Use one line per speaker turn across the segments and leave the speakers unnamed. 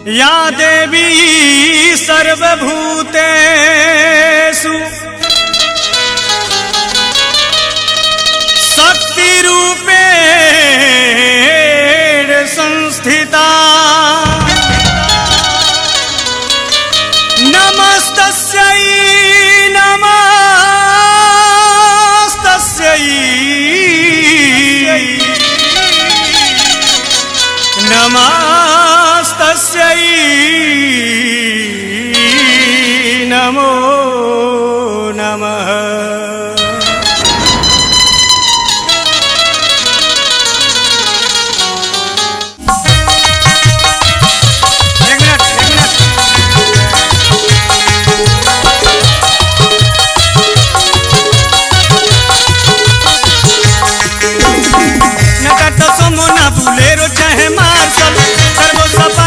या देवी सर्वभूतेषु शक्तिरूपेण संस्थिता नमस्तस्यै नमस्तस्यै नमस्तस्यै नमो नमः।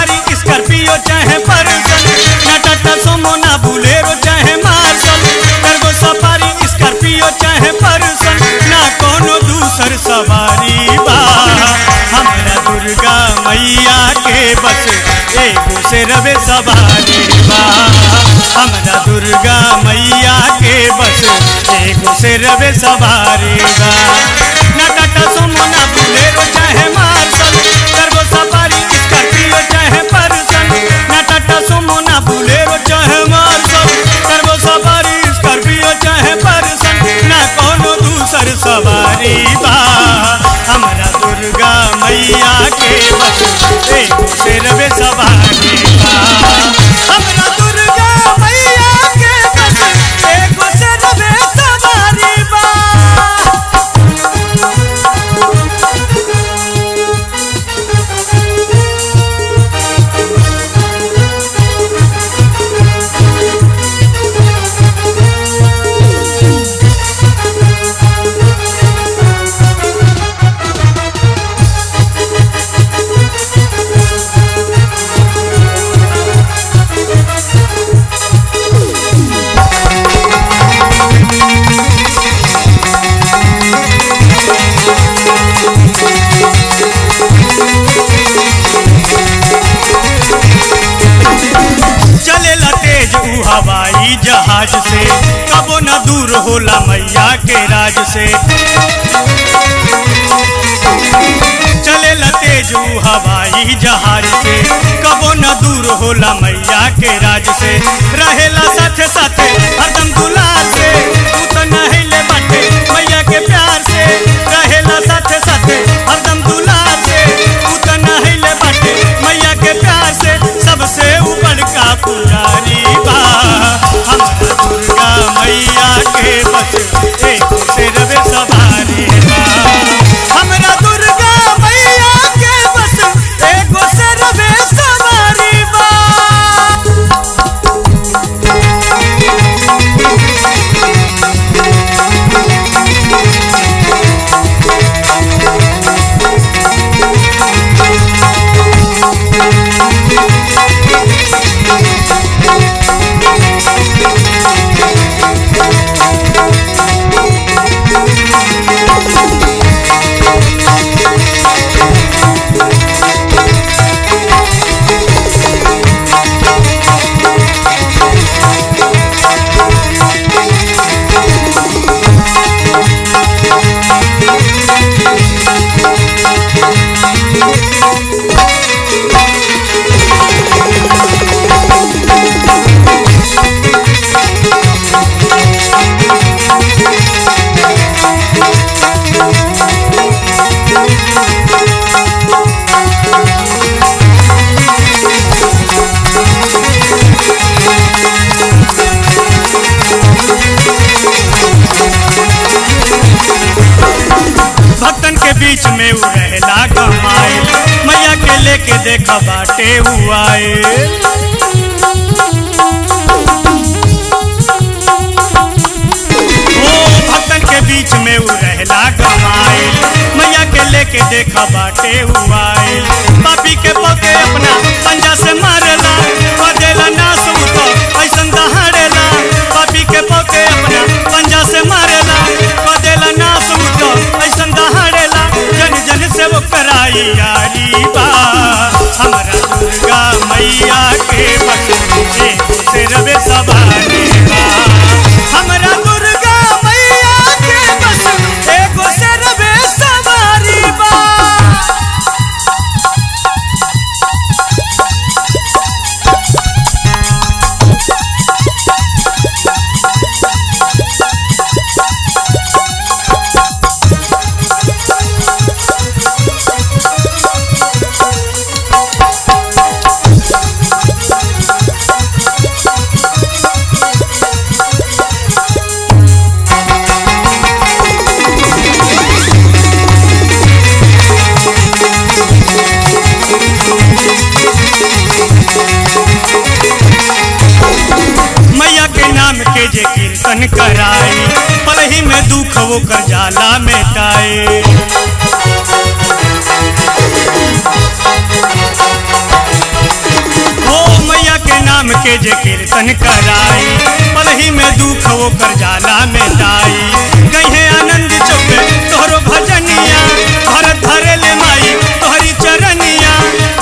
चाहे पर्सन न टाटा सोमो ना बुलेरो चाहे मार्शल टर्बो सफारी स्कॉर्पियो चाहे पर्सन ना कोनो दूसर सवारी बा हमरा दुर्गा मैया के बस एगो से रवे सवारी बा हमरा दुर्गा मैया के बस एगो से रवे सवारी बा ना टाटा सोमो ना बुलेरो चाहे मार्शल टर्बो सफारी स्कॉर्पियो चाहे पर्सन ना टाटा सोमो ना बुलेरो चाहे मार्शल टर्बो सफारी स्कॉर्पियो चाहे पर्सन ना कोनो दूसर सवारी बा हमरा दुर्गा मैया के बस एगो से रवे सवारी बा हमरा दुर्गा मैया के बस एगो से रवे सवारी बा। हवाई जहाज से कबो न दूर होला मैया के राज से चले तेज हवाई जहाज से कबो न दूर होला मैया के राज से रहेला साथे साथे हरदम दुलार से तू तो नहिले बाटे मैया के प्यार से रहेला साथे साथे हरदम दुलार से तू तो नहिले बाटे मैया के प्यार से सबसे ऊपर का पुजारी बा हमरा दुर्गा मैया के बस एगो से रवे सवारी बा हमरा दुर्गा मैया के बस एगो से रवे सवारी बा। भक्तन के बीच में उ रहला कमाए मैया के लेके देखा बाटे हुआए भक्तन के बीच में उ रहला कमाए मैया के लेके देखा बाटे हुआए पापी के पके अपना पंजा से मारेला बदेला नास उठो ऐसन दहाड़ेला पापी के पके अपना पंजा से मारेला बदेला नास उठो ऐसन दहाड़ेला जन जन से वो कराई यारी बा हमरा दुर्गा मैया मैया के बस एगो शेरवे सवारी बा। हमरा दुर्गा मैया के बस एगो शेरवे सवारी बा। मैया के नाम के जे कीर्तन कराई पलही में दुख वो कर जाला मिटाए। ओ मैया के नाम के जे कीर्तन कराई पलही में दुख वो कर जाला मिटाई। कहे आनंद चौबे तोहरो भजनिया भरत धरे ले माई तोहरी चरनिया।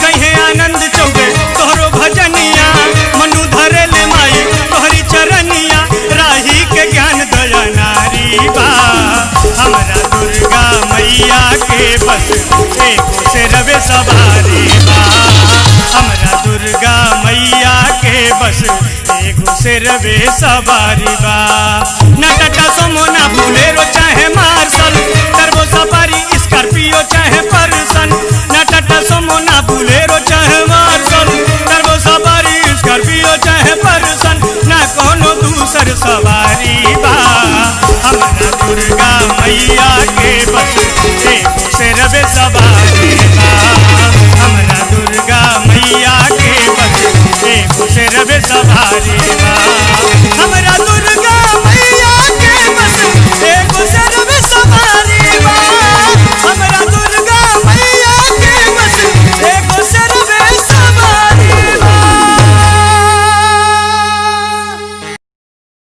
कहे आनंद चौबे तोहरो भजनिया मनु धरे ले माई तोहरी चरनिया। राही के ज्ञान दया नारी बा। हमरा दुर्गा मैया के बस एगो शेरवे सवारी बा। हमरा दुर्गा मैया के बस एगो शेरवे सवारी बा। ना टाटा सुमो ना बोलेरो चाहे मार्शल टर्बो सफारी स्कॉर्पियो चाहे पर्सन। ना टाटा सुमो ना बोलेरो चाहे मार्शल टर्बो सफारी स्कॉर्पियो चाहे पर्सन। ना कोनो दूसर सवारी बा। हमरा दुर्गा मैया के बस एगो शेरवे सवारी बा। हमरा दुर्गा मैया के बस एगो शेरवे सवारी बा।